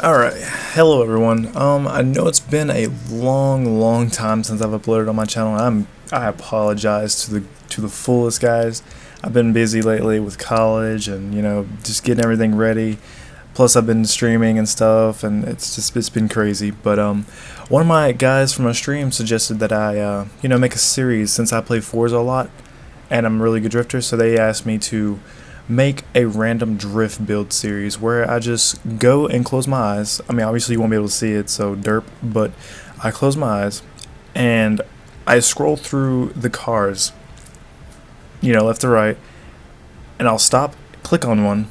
Alright, hello everyone. I know it's been a long time since I've uploaded on my channel. I apologize to the fullest, guys. I've been busy lately with college and just getting everything ready. Plus I've been streaming and stuff, and it's been crazy. But one of my guys from a stream suggested that I make a series since I play Forza a lot and I'm a really good drifter. So they asked me to make a random drift build series where I just go and close my eyes. I mean, obviously you won't be able to see it, so derp, but I close my eyes and I scroll through the cars, left to right, and I'll stop, click on one,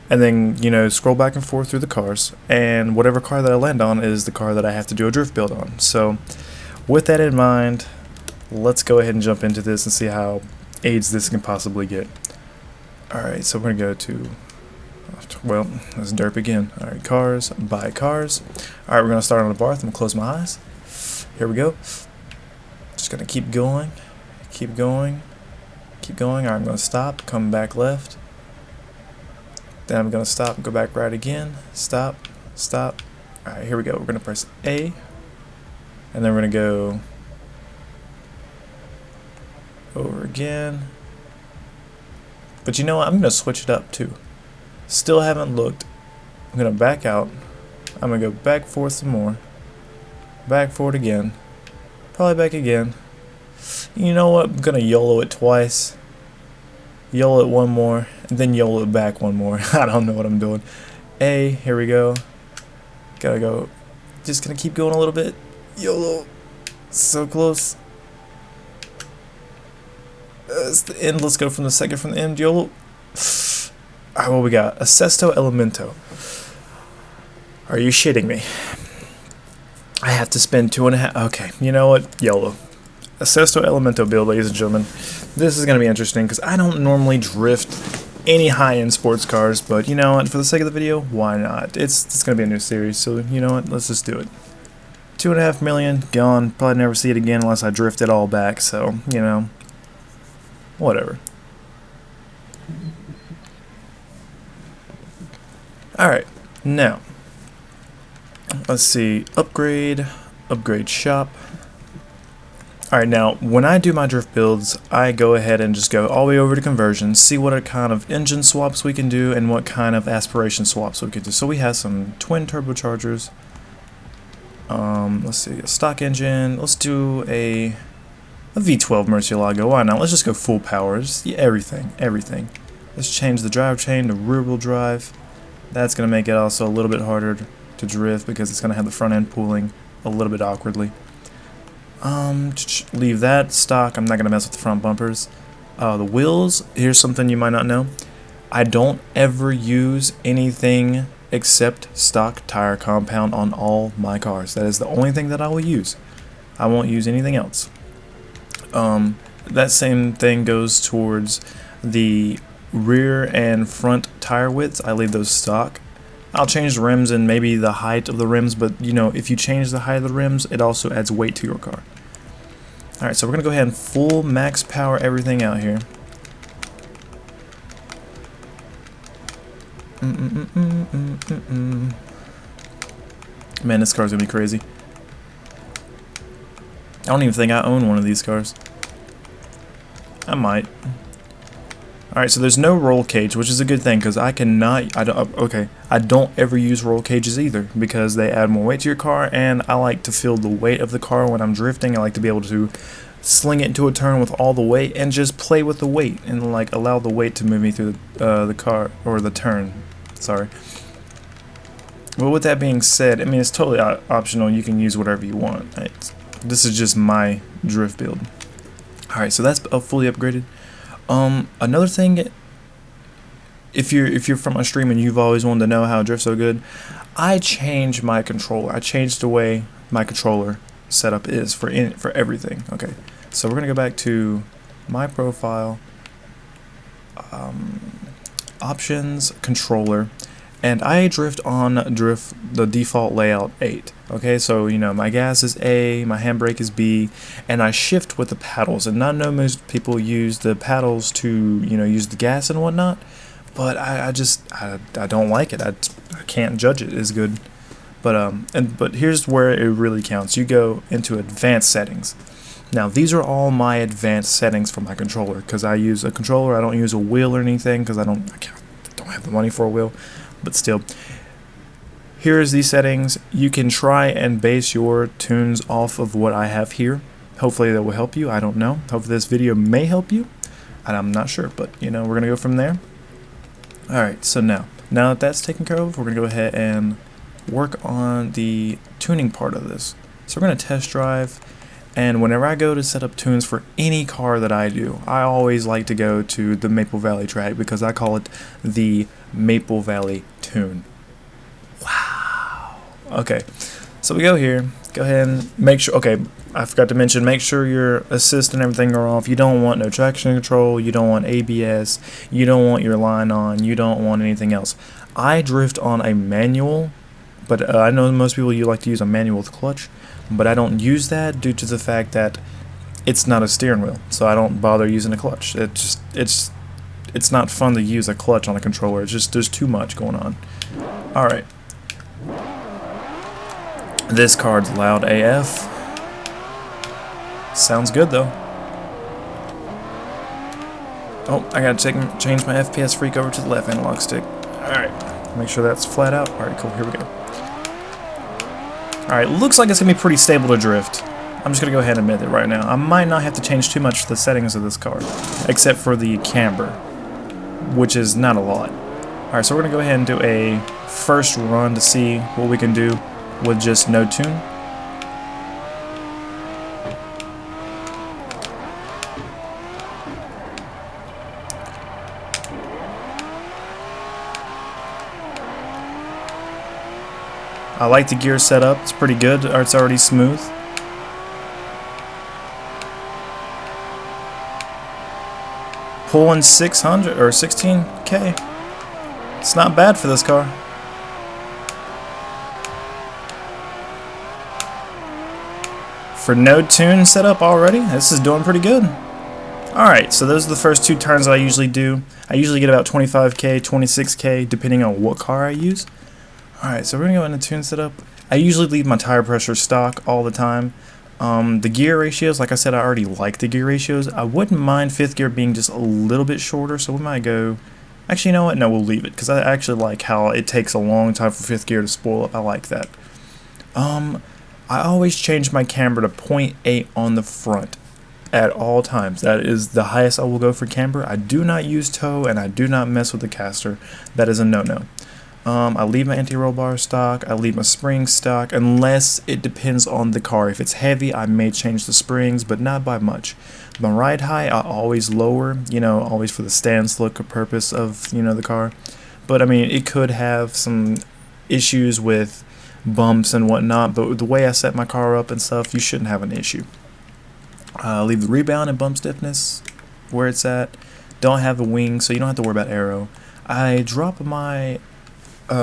and then, scroll back and forth through the cars, and whatever car that I land on is the car that I have to do a drift build on. So with that in mind, let's go ahead and jump into this and see how AIDS this can possibly get. Alright, so we're going to go to, well, let's derp again. Alright, cars, buy cars. Alright, we're going to start on the bar. I'm going to close my eyes. Here we go. Just going to keep going, keep going, keep going. Alright, I'm going to stop, come back left. Then I'm going to stop, go back right again. Stop, stop. Alright, here we go. We're going to press A. And then we're going to go over again. But you know what? I'm going to switch it up too. Still haven't looked. I'm going to back out. I'm going to go back forth some more. Back forward again. Probably back again. You know what? I'm going to YOLO it twice. YOLO it one more. And then YOLO it back one more. I don't know what I'm doing. A. Here we go. Gotta go. Just going to keep going a little bit. YOLO. So close. It's the end. Let's go from the second from the end. YOLO. Alright, what we got? A Sesto Elemento. Are you shitting me? I have to spend 2.5. Okay, you know what? YOLO. A Sesto Elemento build, ladies and gentlemen. This is going to be interesting because I don't normally drift any high-end sports cars, but you know what? For the sake of the video, why not? It's going to be a new series, so you know what? Let's just do it. 2.5 million, gone. Probably never see it again unless I drift it all back, so, whatever. Alright, now, let's see, upgrade shop. Alright, now, when I do my drift builds, I go ahead and just go all the way over to conversions, see what kind of engine swaps we can do, and what kind of aspiration swaps we can do. So we have some twin turbochargers. Let's see, a stock engine, let's do a V12 Murcielago, why not? Let's just go full power, just everything. Let's change the drivetrain to rear wheel drive. That's going to make it also a little bit harder to drift because it's going to have the front end pulling a little bit awkwardly. Leave that stock. I'm not going to mess with the front bumpers. The wheels, here's something you might not know. I don't ever use anything except stock tire compound on all my cars. That is the only thing that I will use. I won't use anything else. That same thing goes towards the rear and front tire widths. I leave those stock. I'll change the rims and maybe the height of the rims, but if you change the height of the rims, it also adds weight to your car. Alright, so we're going to go ahead and full max power everything out here. Man, this car's going to be crazy. I don't even think I own one of these cars. I might. Alright, so there's no roll cage, which is a good thing, because I don't ever use roll cages either, because they add more weight to your car, and I like to feel the weight of the car when I'm drifting. I like to be able to sling it into a turn with all the weight, and just play with the weight, and allow the weight to move me through the car, or the turn, sorry. Well, with that being said, I mean, it's totally optional. You can use whatever you want. This is just my drift build. Alright, so that's fully upgraded. Another thing, if you're from a stream and you've always wanted to know how to drift so good, I changed my controller. I changed the way my controller setup is for everything. Okay, so we're gonna go back to my profile, options, controller, and I drift on the default layout 8. Okay, so my gas is A, my handbrake is B, and I shift with the paddles. And I know most people use the paddles to use the gas and whatnot, but I don't like it. I can't judge it as good. But here's where it really counts. You go into advanced settings. Now these are all my advanced settings for my controller, because I use a controller. I don't use a wheel or anything because I don't have the money for a wheel. But still, here's these settings. You can try and base your tunes off of what I have here. Hopefully that will help you. I don't know. Hopefully this video may help you. And I'm not sure, but you know, we're gonna go from there. Alright, so now that that's taken care of, we're gonna go ahead and work on the tuning part of this. So we're gonna test drive, and whenever I go to set up tunes for any car that I do, I always like to go to the Maple Valley track because I call it the Maple Valley tune. Wow. Okay, so we go here. Go ahead and make sure, okay, I forgot to mention, make sure your assist and everything are off. You don't want no traction control, you don't want ABS, you don't want your line on, you don't want anything else. I drift on a manual, but I know most people, you like to use a manual with clutch, but I don't use that due to the fact that it's not a steering wheel, so I don't bother using a clutch. It's not fun to use a clutch on a controller. It's just, there's too much going on. Alright. This card's loud AF. Sounds good though. Oh, I gotta change my FPS freak over to the left analog stick. Alright, make sure that's flat out. Alright, cool, here we go. Alright, looks like it's gonna be pretty stable to drift. I'm just gonna go ahead and admit it right now. I might not have to change too much the settings of this car, except for the camber, which is not a lot. Alright, so we're gonna go ahead and do a first run to see what we can do with just no tune. I like the gear setup, it's pretty good, or it's already smooth. Pulling 600 or 16K. It's not bad for this car. For no tune setup already, this is doing pretty good. Alright, so those are the first two turns that I usually do. I usually get about 25K, 26K, depending on what car I use. Alright, so we're going to go into tune setup. I usually leave my tire pressure stock all the time. The gear ratios, like I said, I already like the gear ratios. I wouldn't mind fifth gear being just a little bit shorter, so we might go... Actually, you know what? No, we'll leave it, because I actually like how it takes a long time for fifth gear to spoil up. I like that. I always change my camber to 0.8 on the front at all times. That is the highest I will go for camber. I do not use toe, and I do not mess with the caster. That is a no-no. I leave my anti-roll bar stock, I leave my springs stock, unless it depends on the car. If it's heavy, I may change the springs, but not by much. My ride height, I always lower, you know, always for the stance look purpose of, you know, the car. But I mean, it could have some issues with bumps and whatnot, but the way I set my car up and stuff, you shouldn't have an issue. Leave the rebound and bump stiffness where it's at. Don't have the wing, so you don't have to worry about aero. I drop my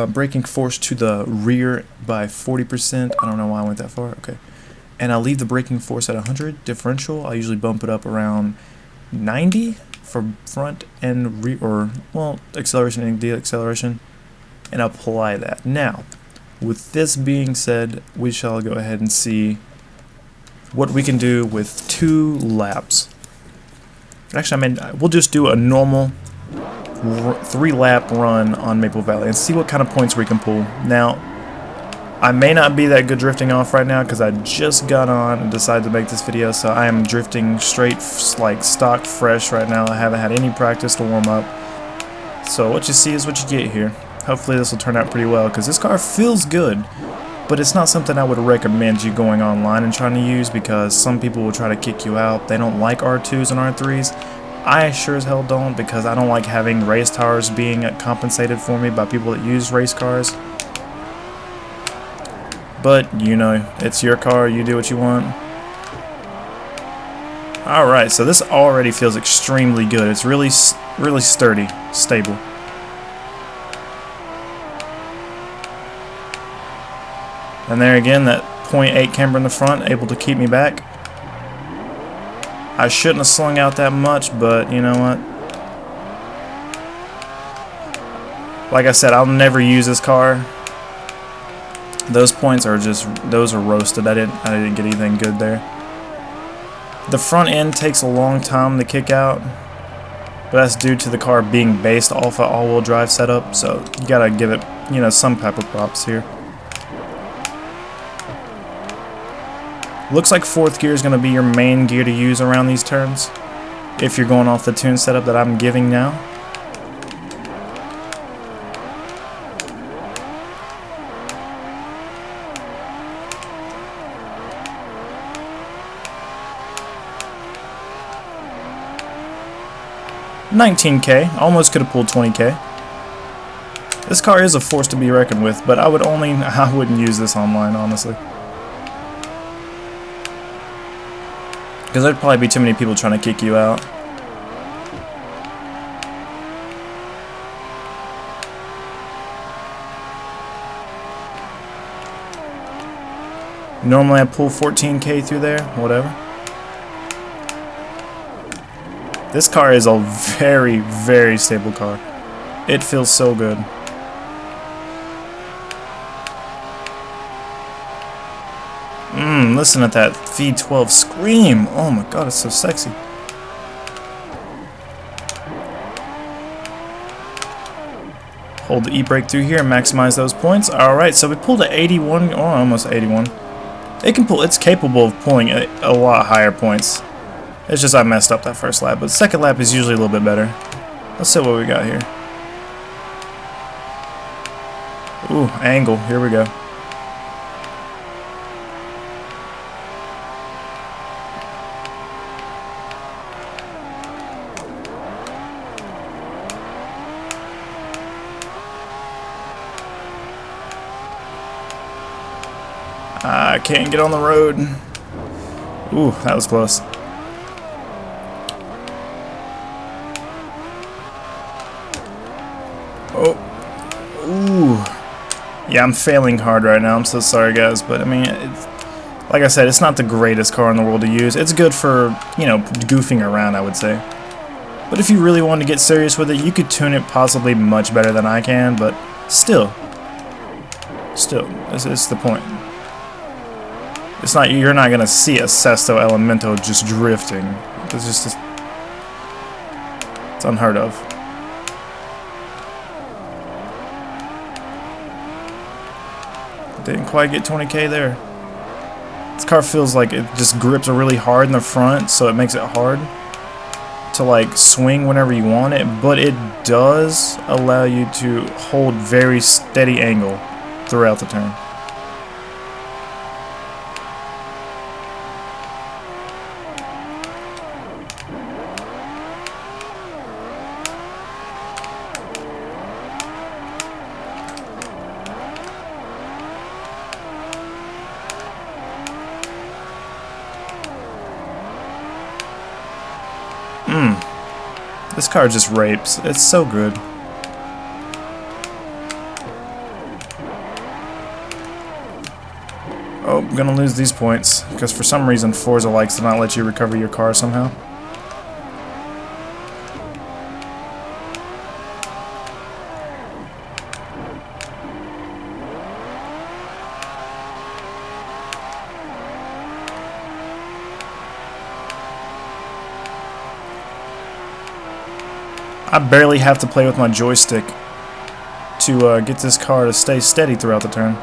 braking force to the rear by 40%. I don't know why I went that far. Okay. And I'll leave the braking force at 100. Differential, I usually bump it up around 90 for front and rear, or, well, acceleration and deceleration, and apply that. Now, with this being said, we shall go ahead and see what we can do with 2 laps. Actually, I mean, we'll just do a normal 3-lap run on Maple Valley and see what kind of points we can pull. Now, I may not be that good drifting off right now because I just got on and decided to make this video, so I am drifting straight like stock fresh right now. I haven't had any practice to warm up. So what you see is what you get here. Hopefully this will turn out pretty well because this car feels good, but it's not something I would recommend you going online and trying to use because some people will try to kick you out. They don't like R2s and R3s. I sure as hell don't, because I don't like having race tires being compensated for me by people that use race cars. But, you know, it's your car, you do what you want. Alright, so this already feels extremely good. It's really sturdy, stable. And there again, that 0.8 camber in the front, able to keep me back. I shouldn't have slung out that much, but you know what? Like I said, I'll never use this car. Those points are those are roasted. I didn't get anything good there. The front end takes a long time to kick out, but that's due to the car being based off an all-wheel drive setup, so you gotta give it, you know, some type of props here. Looks like fourth gear is gonna be your main gear to use around these turns, if you're going off the tune setup that I'm giving now. $19K, almost could have pulled $20K. This car is a force to be reckoned with, but I wouldn't use this online, honestly. Because there'd probably be too many people trying to kick you out. Normally I pull 14K through there, whatever. This car is a very, very stable car. It feels so good. Listen at that V12 scream. Oh my god, it's so sexy. Hold the E-brake through here and maximize those points. Alright, so we pulled an 81, or almost 81. It's capable of pulling a lot higher points. It's just I messed up that first lap, but second lap is usually a little bit better. Let's see what we got here. Ooh, angle. Here we go. I can't get on the road. Ooh, that was close. Oh. Ooh. Yeah, I'm failing hard right now. I'm so sorry, guys. But, I mean, like I said, it's not the greatest car in the world to use. It's good for, you know, goofing around, I would say. But if you really want to get serious with it, you could tune it possibly much better than I can. But still, it's the point. It's not, you're not gonna see a Sesto Elemento just drifting. It's unheard of. Didn't quite get 20K there. This car feels like it just grips really hard in the front, so it makes it hard to like swing whenever you want it, but it does allow you to hold very steady angle throughout the turn. This car just rapes. It's so good. Oh, I'm gonna lose these points because for some reason Forza likes to not let you recover your car somehow. I barely have to play with my joystick to get this car to stay steady throughout the turn.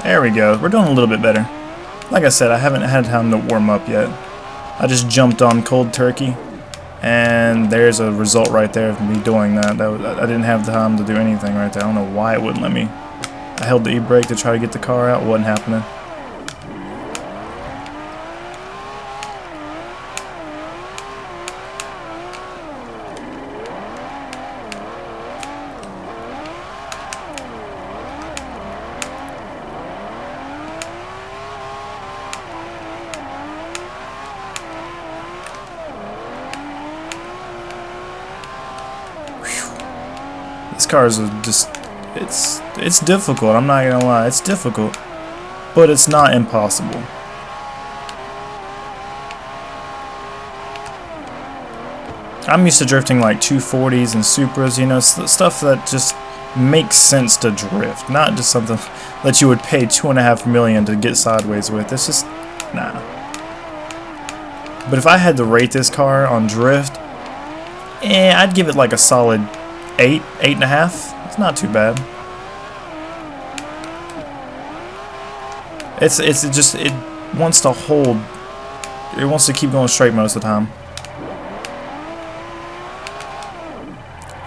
There we go. We're doing a little bit better. Like I said, I haven't had time to warm up yet. I just jumped on cold turkey, and there's a result right there of me doing that. I didn't have time to do anything right there. I don't know why it wouldn't let me. I held the e-brake to try to get the car out. It wasn't happening. Whew. This car is just... It's difficult, I'm not gonna lie, it's difficult, but it's not impossible. I'm used to drifting like 240s and Supras, you know, stuff that just makes sense to drift, not just something that you would pay $2.5 million to get sideways with. It's just, nah. But if I had to rate this car on drift, I'd give it like a solid 8, 8.5. It's not too bad. It wants to hold. It wants to keep going straight most of the time.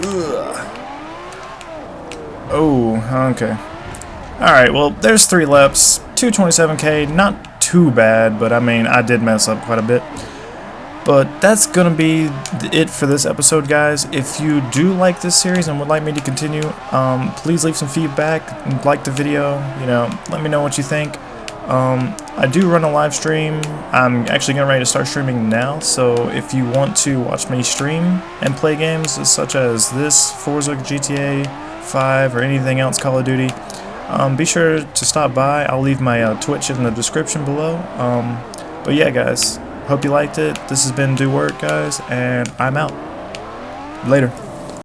Ugh. Oh, okay. Alright, well, there's 3 laps. 227k, not too bad, but I mean, I did mess up quite a bit. But that's gonna be it for this episode, guys. If you do like this series and would like me to continue, please leave some feedback and like the video. You know, let me know what you think. I do run a live stream. I'm actually getting ready to start streaming now, so if you want to watch me stream and play games such as this, Forza, GTA 5, or anything else Call of Duty, be sure to stop by. I'll leave my Twitch in the description below. But yeah, guys, hope you liked it. This has been DeWWurK, guys, and I'm out. Later.